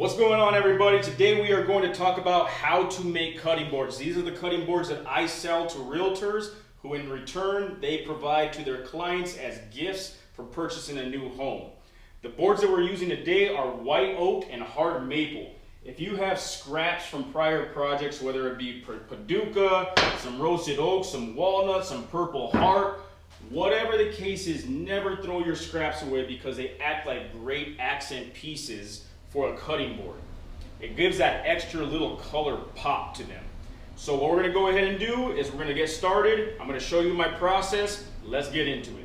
What's going on, everybody? Today we are going to talk about how to make cutting boards. These are the cutting boards that I sell to realtors who in return they provide to their clients as gifts for purchasing a new home. The boards that we're using today are white oak and hard maple. If you have scraps from prior projects, whether it be paducah, some roasted oak, some walnut, some purple heart, whatever the case is, never throw your scraps away because they act like great accent pieces for a cutting board. It gives that extra little color pop to them. So what we're going to go ahead and do is we're going to get started. I'm going to show you my process. Let's get into it.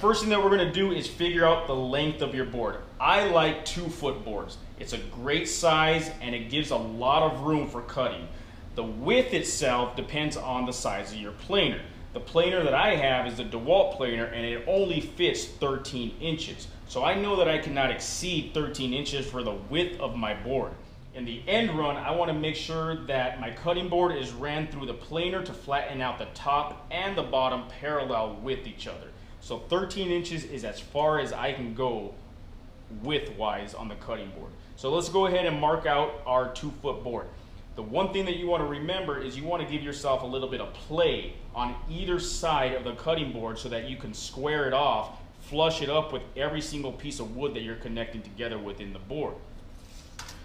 First thing that we're going to do is figure out the length of your board. I like 2-foot boards. It's a great size and it gives a lot of room for cutting. The width itself depends on the size of your planer. The planer that I have is the DeWalt planer and it only fits 13 inches. So I know that I cannot exceed 13 inches for the width of my board. In the end run, I want to make sure that my cutting board is ran through the planer to flatten out the top and the bottom parallel with each other. So 13 inches is as far as I can go width-wise on the cutting board. So let's go ahead and mark out our 2-foot board. The one thing that you want to remember is you want to give yourself a little bit of play on either side of the cutting board so that you can square it off, flush it up with every single piece of wood that you're connecting together within the board.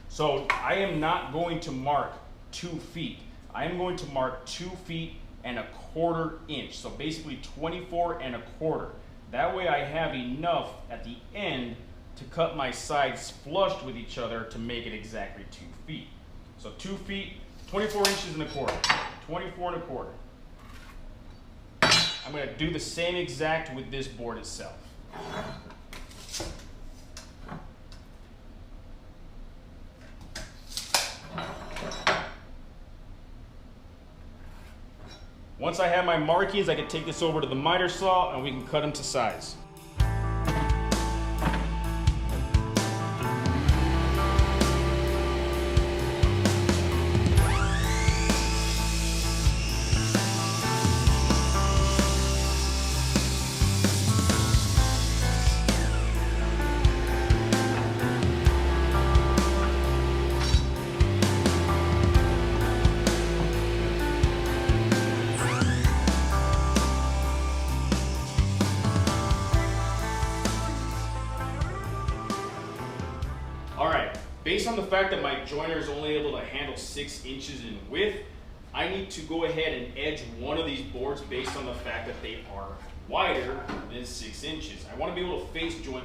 So I am not going to mark 2 feet. I am going to mark 2 feet and 1/4 inch, so basically 24 1/4. That way I have enough at the end to cut my sides flushed with each other to make it exactly 2 feet. So 2 feet, 24 inches and 1/4, 24 1/4. I'm going to do the same exact with this board itself. Once I have my markings, I can take this over to the miter saw and we can cut them to size. Based on the fact that my joiner is only able to handle 6 inches in width, I need to go ahead and edge one of these boards based on the fact that they are wider than 6 inches. I want to be able to face joint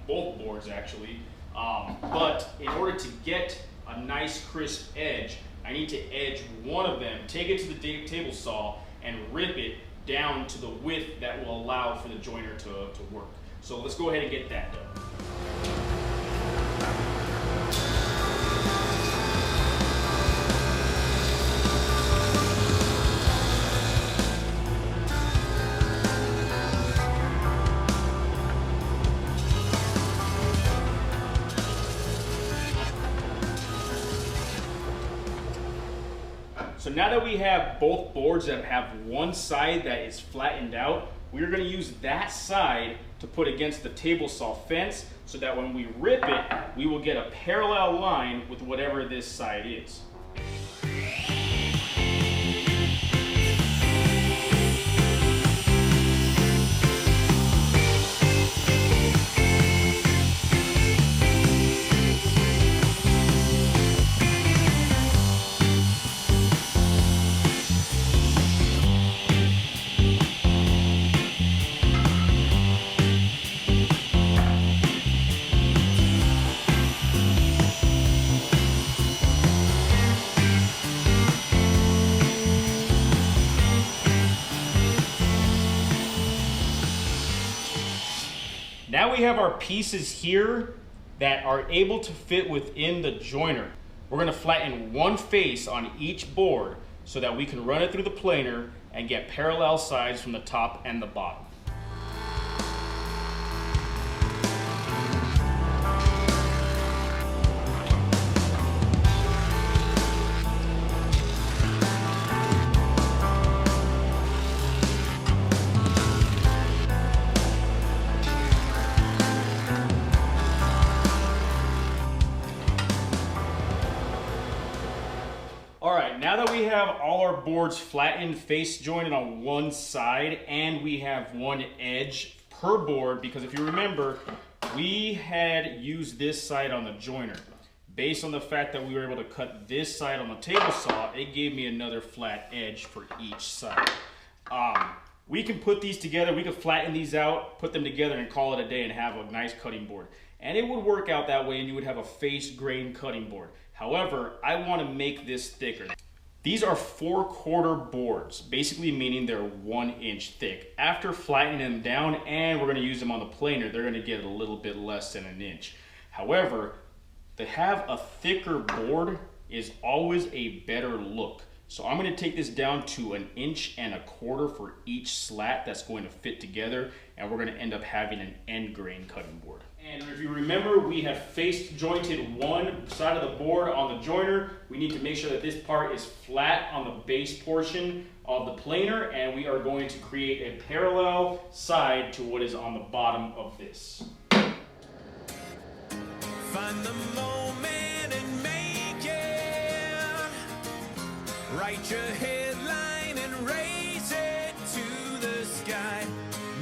both boards actually, but in order to get a nice crisp edge, I need to edge one of them, take it to the table saw, and rip it down to the width that will allow for the joiner to work. So let's go ahead and get that done. So now that we have both boards that have one side that is flattened out, we're going to use that side to put against the table saw fence so that when we rip it, we will get a parallel line with whatever this side is. Now we have our pieces here that are able to fit within the joiner. We're going to flatten one face on each board so that we can run it through the planer and get parallel sides from the top and the bottom. Alright, now that we have all our boards flattened, face jointed on one side, and we have one edge per board, because if you remember, we had used this side on the joiner. Based on the fact that we were able to cut this side on the table saw, it gave me another flat edge for each side. We can put these together, we could flatten these out, put them together and call it a day and have a nice cutting board. And it would work out that way and you would have a face grain cutting board. However, I want to make this thicker. These are 4/4 boards, basically meaning they're 1 inch thick. After flattening them down, and we're going to use them on the planer, they're going to get a little bit less than 1 inch. However, to have a thicker board is always a better look. So I'm going to take this down to 1 1/4 inches for each slat that's going to fit together, and we're going to end up having an end grain cutting board. And if you remember, we have face jointed one side of the board on the joiner. We need to make sure that this part is flat on the base portion of the planer, and we are going to create a parallel side to what is on the bottom of this. Find the moment and make it. Write your headline and raise it to the sky.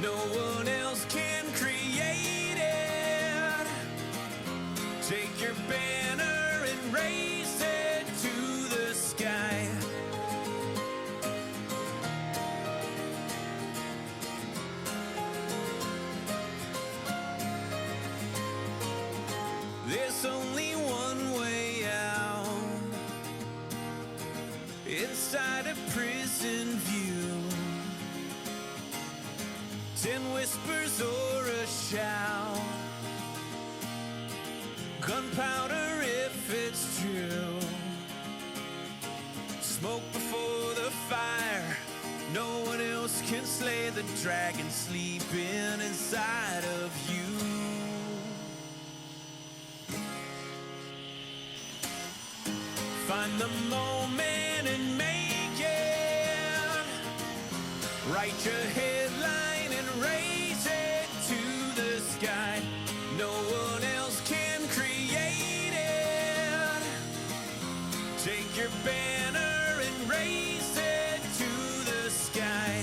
No one else can create it. Take your banner and raise it to the sky. There's only one way out, inside a prison view. 10 whispers or a shout, gunpowder if it's true. Smoke before the fire, no one else can slay the dragon sleeping inside of you. Find the moment and make it. Write your headline and raise it to the sky. No one else can create it. Take your banner and raise it to the sky.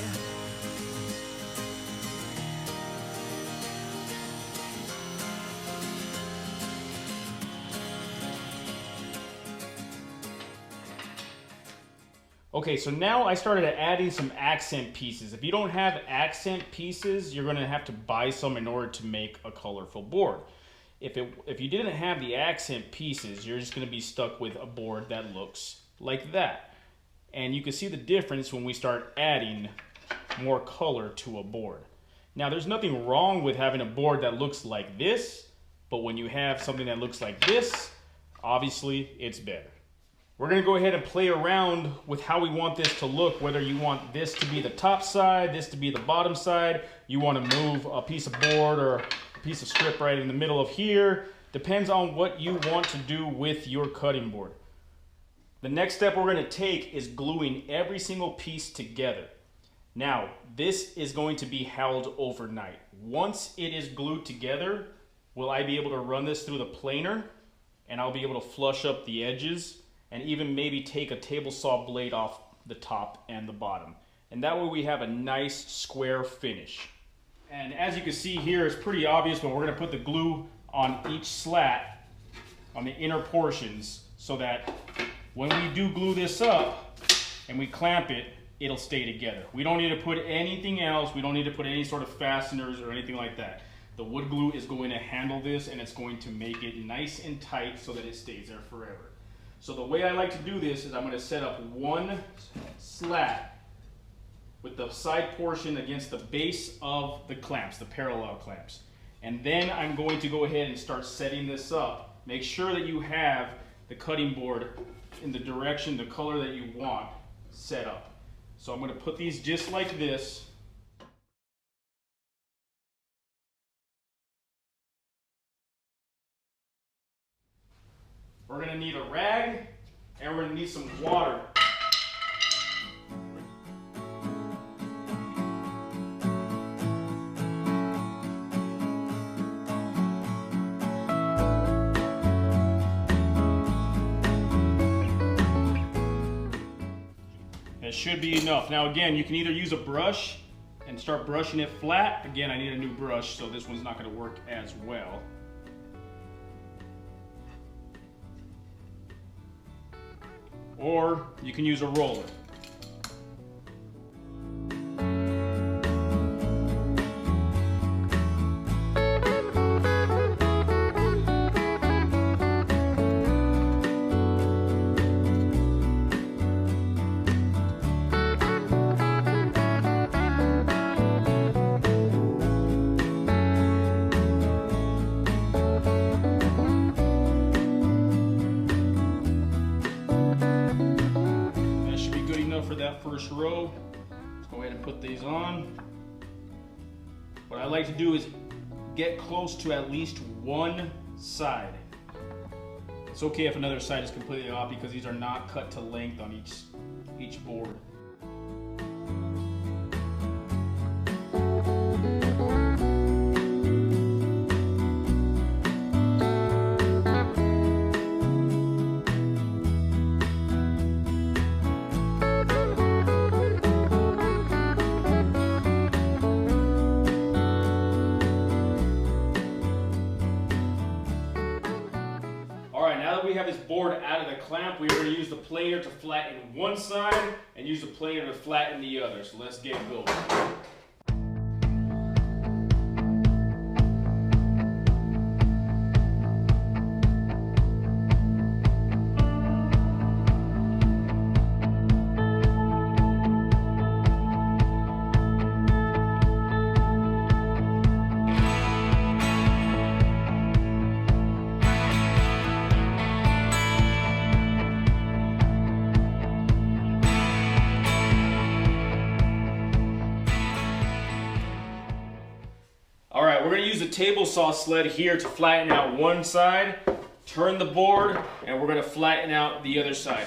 Okay, so now I started adding some accent pieces. If you don't have accent pieces, you're gonna have to buy some in order to make a colorful board. If you didn't have the accent pieces, you're just gonna be stuck with a board that looks like that. And you can see the difference when we start adding more color to a board. Now, there's nothing wrong with having a board that looks like this, but when you have something that looks like this, obviously it's better. We're going to go ahead and play around with how we want this to look, whether you want this to be the top side, this to be the bottom side, you want to move a piece of board or a piece of strip right in the middle of here. Depends on what you want to do with your cutting board. The next step we're going to take is gluing every single piece together. Now, this is going to be held overnight. Once it is glued together, will I be able to run this through the planer, and I'll be able to flush up the edges and even maybe take a table saw blade off the top and the bottom. And that way we have a nice square finish. And as you can see here, it's pretty obvious, but we're gonna put the glue on each slat on the inner portions so that when we do glue this up and we clamp it, it'll stay together. We don't need to put anything else. We don't need to put any sort of fasteners or anything like that. The wood glue is going to handle this, and it's going to make it nice and tight so that it stays there forever. So the way I like to do this is I'm going to set up one slat with the side portion against the base of the clamps, the parallel clamps. And then I'm going to go ahead and start setting this up. Make sure that you have the cutting board in the direction, the color that you want set up. So I'm going to put these just like this. We're going to need a rag, and we're going to need some water. That should be enough. Now again, you can either use a brush and start brushing it flat. Again, I need a new brush, so this one's not going to work as well. Or you can use a roller. For that first row, let's go ahead and put these on. What I like to do is get close to at least one side. It's okay if another side is completely off because these are not cut to length on each board. Now that we have this board out of the clamp, we are going to use the planer to flatten one side and use the planer to flatten the other. So let's get going. Alright, we're going to use a table saw sled here to flatten out one side, turn the board, and we're going to flatten out the other side.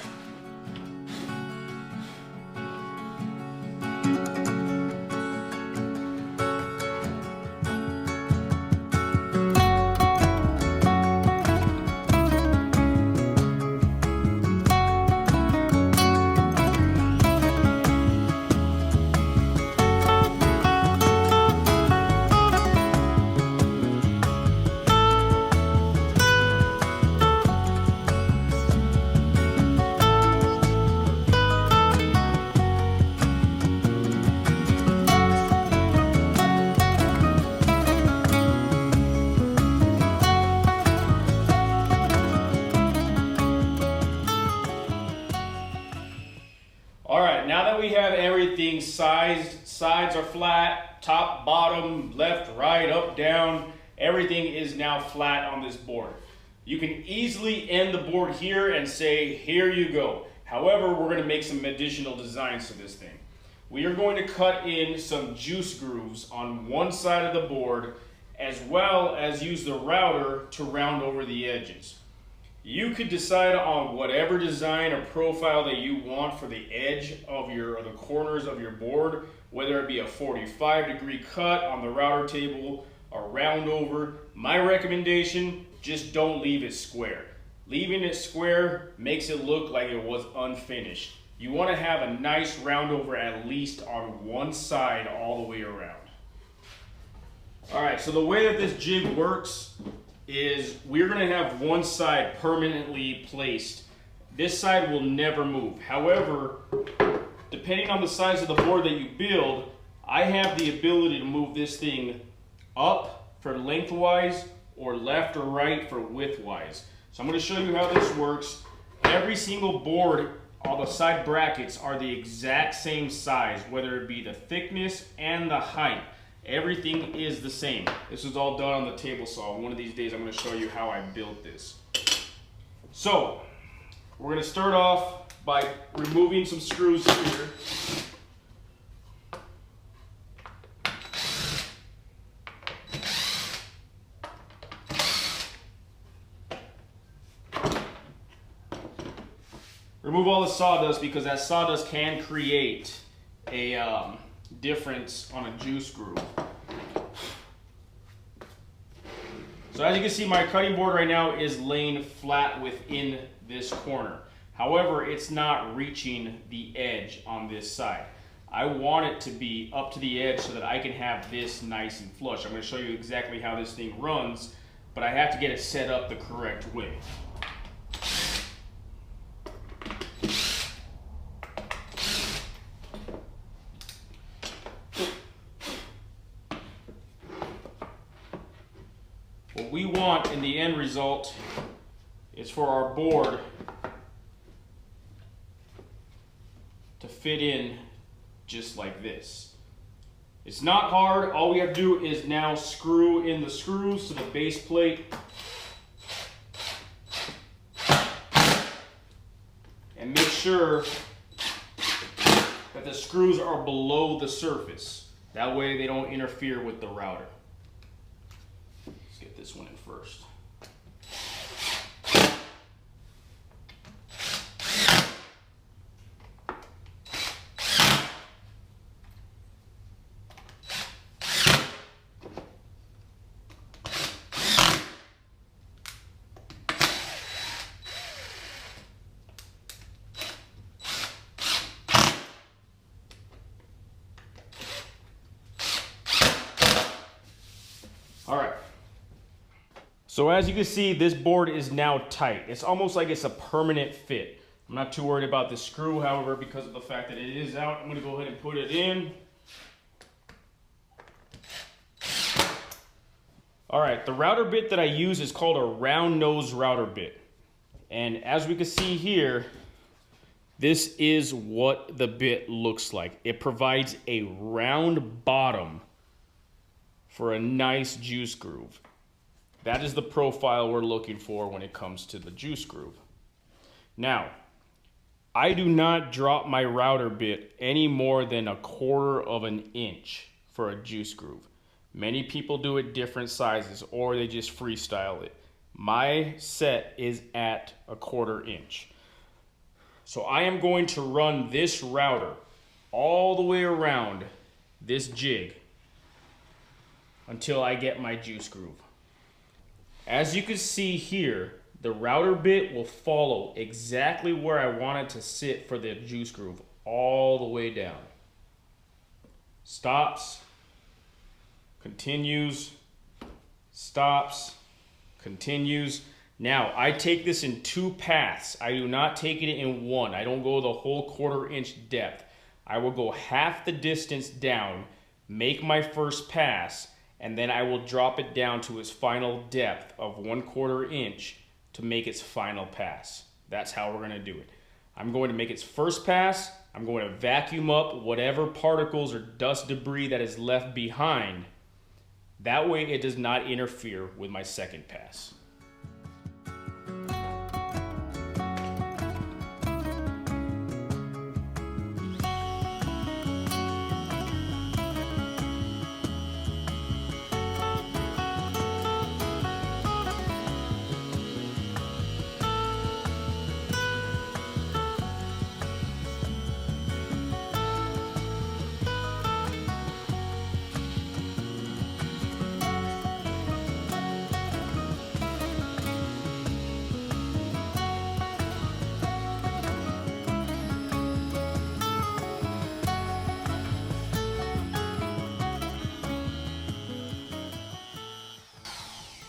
Alright, now that we have everything sized, sides are flat, top, bottom, left, right, up, down, everything is now flat on this board. You can easily end the board here and say, here you go. However, we're going to make some additional designs to this thing. We are going to cut in some juice grooves on one side of the board, as well as use the router to round over the edges. You could decide on whatever design or profile that you want for the edge of or the corners of your board, whether it be a 45-degree cut on the router table or round over. My recommendation, just don't leave it square. Leaving it square makes it look like it was unfinished. You want to have a nice round over at least on one side all the way around. Alright, so the way that this jig works is we're going to have one side permanently placed. This side will never move. However, depending on the size of the board that you build, I have the ability to move this thing up for lengthwise or left or right for widthwise. So I'm going to show you how this works. Every single board, all the side brackets are the exact same size, whether it be the thickness and the height. Everything is the same. This is all done on the table saw. One of these days I'm going to show you how I built this. So we're going to start off by removing some screws here. Remove all the sawdust because that sawdust can create a difference on a juice groove. So as you can see, my cutting board right now is laying flat within this corner. However, it's not reaching the edge on this side. I want it to be up to the edge so that I can have this nice and flush. I'm going to show you exactly how this thing runs, but I have to get it set up the correct way. What we want in the end result is for our board to fit in just like this. It's not hard. All we have to do is now screw in the screws to the base plate and make sure that the screws are below the surface. That way they don't interfere with the router. Let's get this one in first. All right. So as you can see, this board is now tight. It's almost like it's a permanent fit. I'm not too worried about the screw, however, because of the fact that it is out. I'm going to go ahead and put it in. All right, the router bit that I use is called a round nose router bit. And as we can see here, this is what the bit looks like. It provides a round bottom for a nice juice groove. That is the profile we're looking for when it comes to the juice groove. Now, I do not drop my router bit any more than 1/4 of an inch for a juice groove. Many people do it different sizes or they just freestyle it. My set is at 1/4 inch. So I am going to run this router all the way around this jig until I get my juice groove. As you can see here, the router bit will follow exactly where I want it to sit for the juice groove, all the way down. Stops, continues, stops, continues. Now, I take this in 2 paths. I do not take it in one. I don't go the whole 1/4 inch depth. I will go half the distance down, make my first pass, and then I will drop it down to its final depth of 1/4 inch to make its final pass. That's how we're going to do it. I'm going to make its first pass. I'm going to vacuum up whatever particles or dust debris that is left behind. That way it does not interfere with my second pass.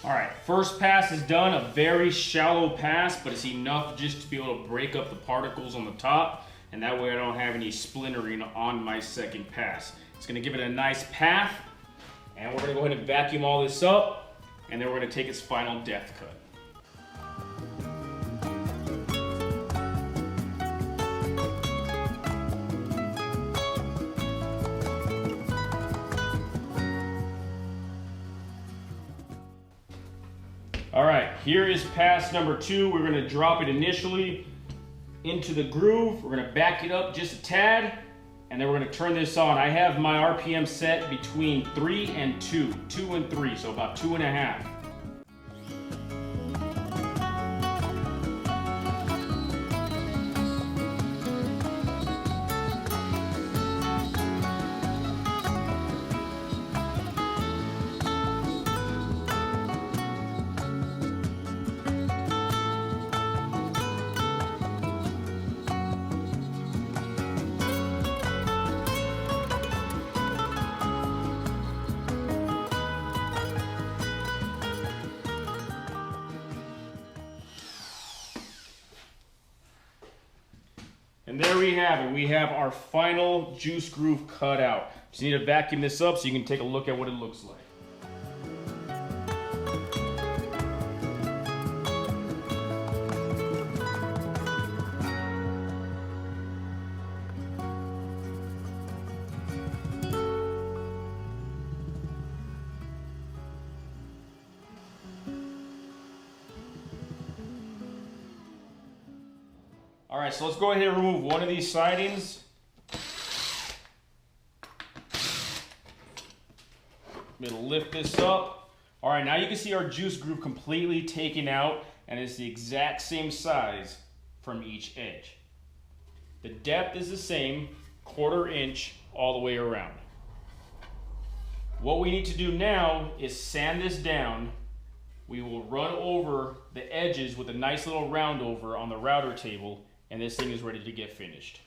All right, first pass is done, a very shallow pass, but it's enough just to be able to break up the particles on the top, and that way I don't have any splintering on my second pass. It's gonna give it a nice path, and we're gonna go ahead and vacuum all this up, and then we're gonna take its final depth cut. All right, here is pass number 2. We're gonna drop it initially into the groove. We're gonna back it up just a tad, and then we're gonna turn this on. I have my RPM set between 3 and 2, 2 and 3, so about 2.5. And there we have it. We have our final juice groove cut out. Just need to vacuum this up so you can take a look at what it looks like. All right, so let's go ahead and remove one of these sidings. I'm gonna lift this up. All right, now you can see our juice groove completely taken out, and it's the exact same size from each edge. The depth is the same, 1/4 inch all the way around. What we need to do now is sand this down. We will run over the edges with a nice little round over on the router table, and this thing is ready to get finished.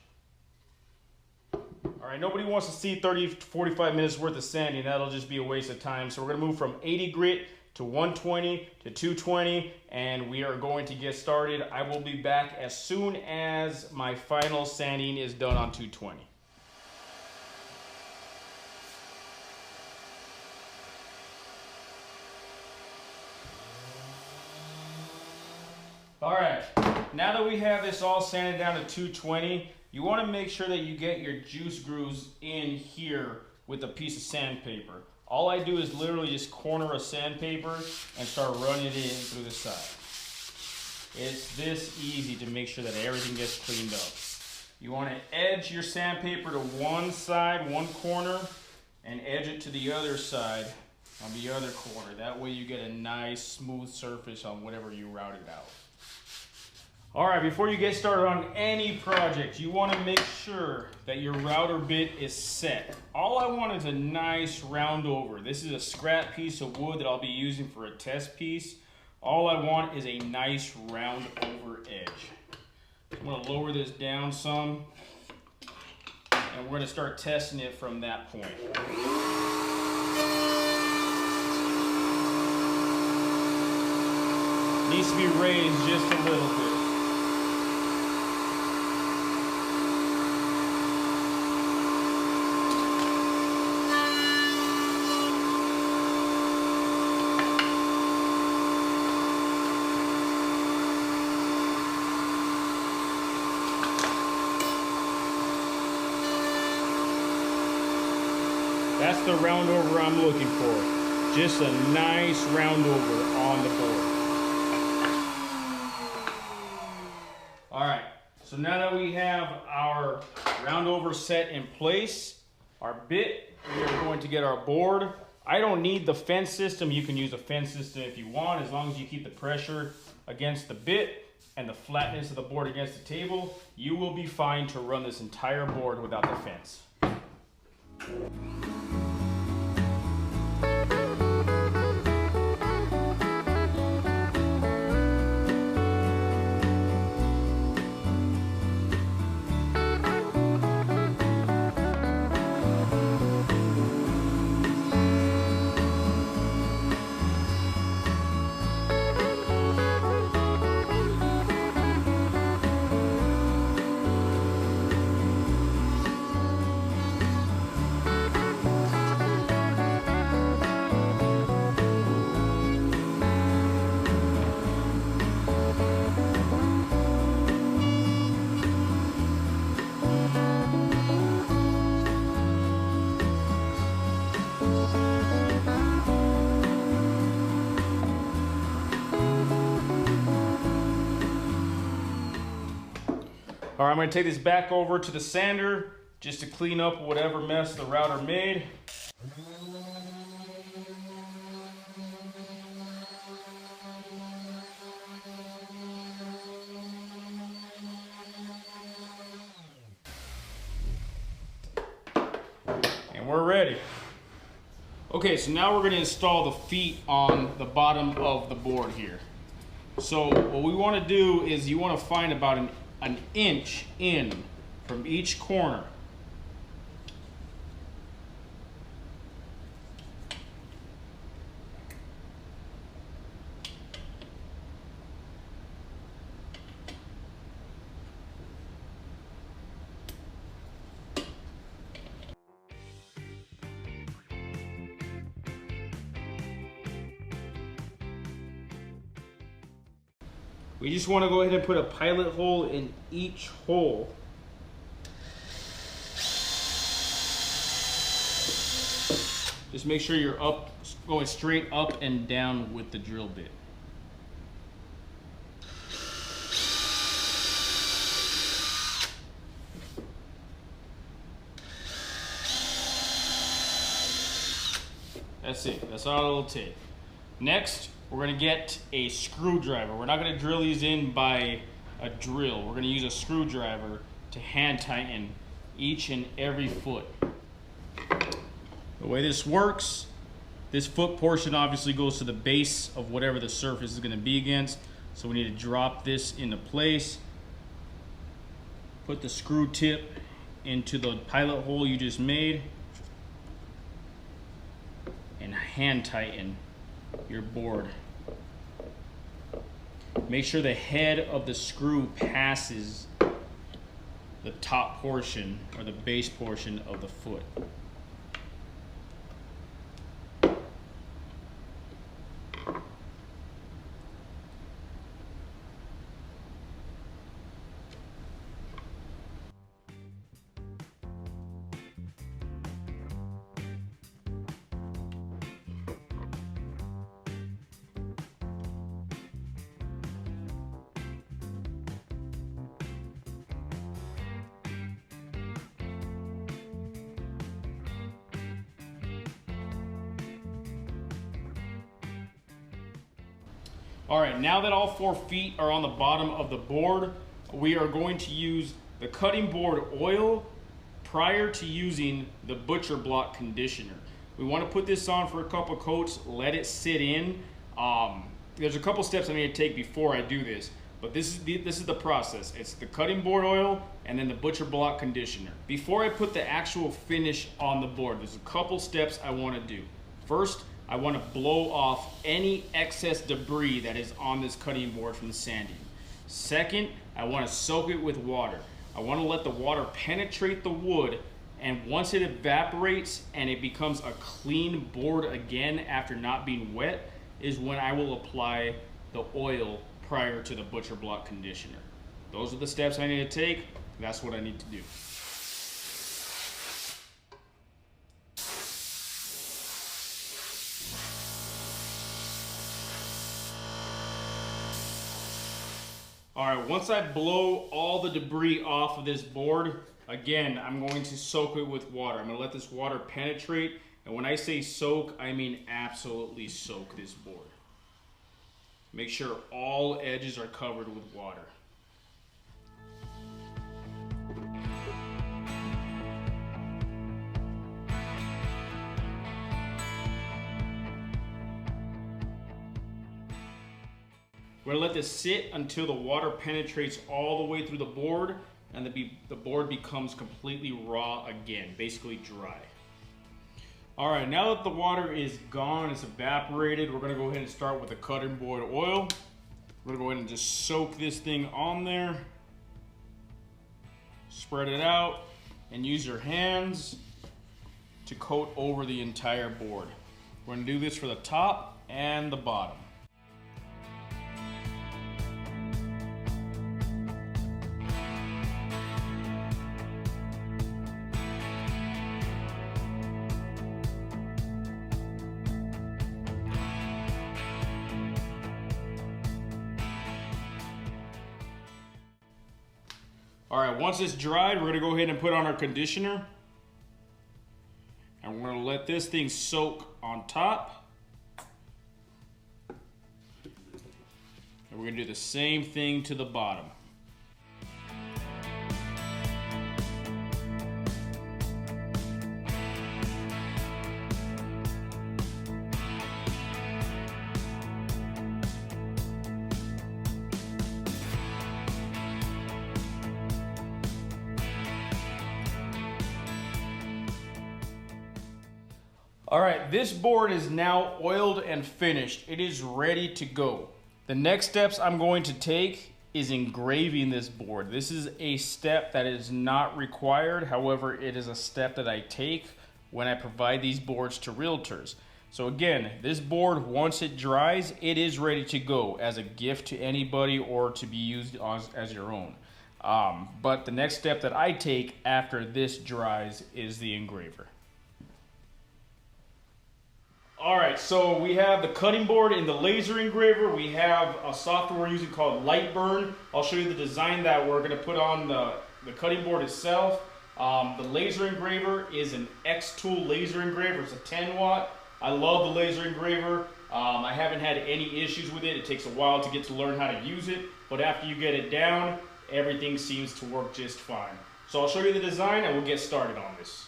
All right, nobody wants to see 30 to 45 minutes worth of sanding. That'll just be a waste of time. So we're gonna move from 80 grit to 120 to 220, and we are going to get started. I will be back as soon as my final sanding is done on 220. All right, now that we have this all sanded down to 220, you want to make sure that you get your juice grooves in here with a piece of sandpaper. All I do is literally just corner a sandpaper and start running it in through the side. It's this easy to make sure that everything gets cleaned up. You want to edge your sandpaper to one side, one corner, and edge it to the other side on the other corner. That way you get a nice smooth surface on whatever you routed out. All right, before you get started on any project, you want to make sure that your router bit is set. All I want is a nice round over. This is a scrap piece of wood that I'll be using for a test piece. All I want is a nice round over edge. I'm going to lower this down some, and we're going to start testing it from that point. Needs to be raised just a little bit. That's the round over I'm looking for. Just a nice round over on the board. All right, so now that we have our round over set in place, our bit, we are going to get our board. I don't need the fence system. You can use a fence system if you want, as long as you keep the pressure against the bit and the flatness of the board against the table. You will be fine to run this entire board without the fence. All right, I'm gonna take this back over to the sander just to clean up whatever mess the router made. And we're ready. Okay, so now we're gonna install the feet on the bottom of the board here. So what we wanna do is you wanna find about an inch in from each corner. We just want to go ahead and put a pilot hole in each hole. Just make sure you're going straight up and down with the drill bit. That's it. That's all it'll take. Next, we're going to get a screwdriver. We're not going to drill these in by a drill. We're going to use a screwdriver to hand tighten each and every foot. The way this works, this foot portion obviously goes to the base of whatever the surface is going to be against. So we need to drop this into place. Put the screw tip into the pilot hole you just made. And hand tighten your board. Make sure the head of the screw passes the top portion or the base portion of the foot. All right, now that all 4 feet are on the bottom of the board, we are going to use the cutting board oil prior to using the butcher block conditioner. We want to put this on for a couple coats, let it sit in. There's a couple steps I need to take before I do this, but this is the process. It's the cutting board oil and then the butcher block conditioner. Before I put the actual finish on the board, there's a couple steps I want to do. First, I want to blow off any excess debris that is on this cutting board from the sanding. Second, I want to soak it with water. I want to let the water penetrate the wood, and once it evaporates and it becomes a clean board again after not being wet, is when I will apply the oil prior to the butcher block conditioner. Those are the steps I need to take. That's what I need to do. All right, once I blow all the debris off of this board, again, I'm going to soak it with water. I'm gonna let this water penetrate, and when I say soak, I mean absolutely soak this board. Make sure all edges are covered with water. We're gonna let this sit until the water penetrates all the way through the board and the board becomes completely raw again, basically dry. All right, now that the water is gone, it's evaporated, we're gonna go ahead and start with the cutting board oil. We're gonna go ahead and just soak this thing on there, spread it out, and use your hands to coat over the entire board. We're gonna do this for the top and the bottom. All right, once it's dried, we're gonna go ahead and put on our conditioner. And we're gonna let this thing soak on top. And we're gonna do the same thing to the bottom. All right, this board is now oiled and finished. It is ready to go. The next steps I'm going to take is engraving this board. This is a step that is not required. However, it is a step that I take when I provide these boards to realtors. So again, this board, once it dries, it is ready to go as a gift to anybody or to be used as your own. But the next step that I take after this dries is the engraver. All right, so we have the cutting board and the laser engraver. We have a software we're using called Lightburn. I'll show you the design that we're gonna put on the cutting board itself. The laser engraver is an XTool laser engraver. It's a 10 watt. I love the laser engraver. I haven't had any issues with it. It takes a while to get to learn how to use it, but after you get it down, everything seems to work just fine. So I'll show you the design and we'll get started on this.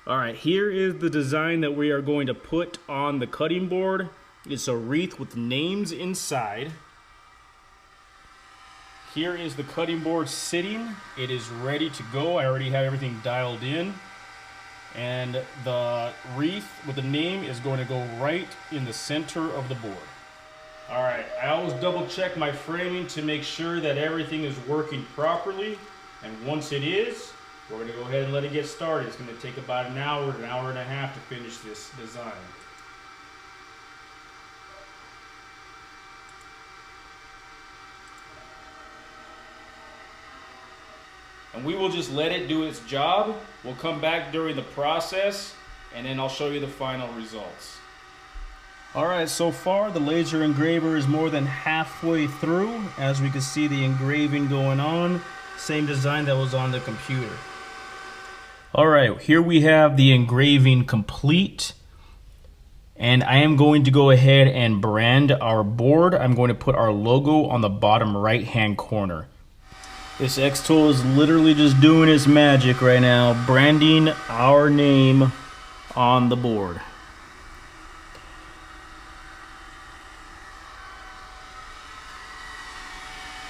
All right, here is the design that we are going to put on the cutting board. It's a wreath with names inside. Here is the cutting board sitting. It is ready to go. I already have everything dialed in. And the wreath with the name is going to go right in the center of the board. All right, I always double check my framing to make sure that everything is working properly. And once it is, we're going to go ahead and let it get started. It's going to take about an hour and a half to finish this design. And we will just let it do its job. We'll come back during the process and then I'll show you the final results. All right, so far the laser engraver is more than halfway through. As we can see, the engraving going on. Same design that was on the computer. All right, here we have the engraving complete. And I am going to go ahead and brand our board. I'm going to put our logo on the bottom right-hand corner. This XTool is literally just doing its magic right now, branding our name on the board.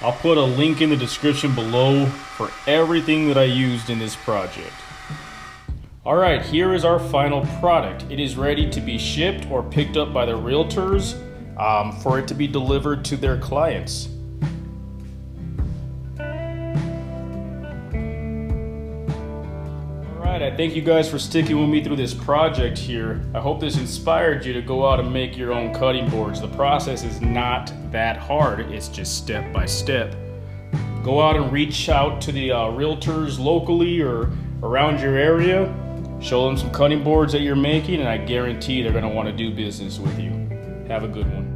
I'll put a link in the description below for everything that I used in this project. All right, here is our final product. It is ready to be shipped or picked up by the realtors for it to be delivered to their clients. All right, I thank you guys for sticking with me through this project here. I hope this inspired you to go out and make your own cutting boards. The process is not that hard, it's just step by step. Go out and reach out to the realtors locally or around your area. Show them some cutting boards that you're making, and I guarantee they're going to want to do business with you. Have a good one.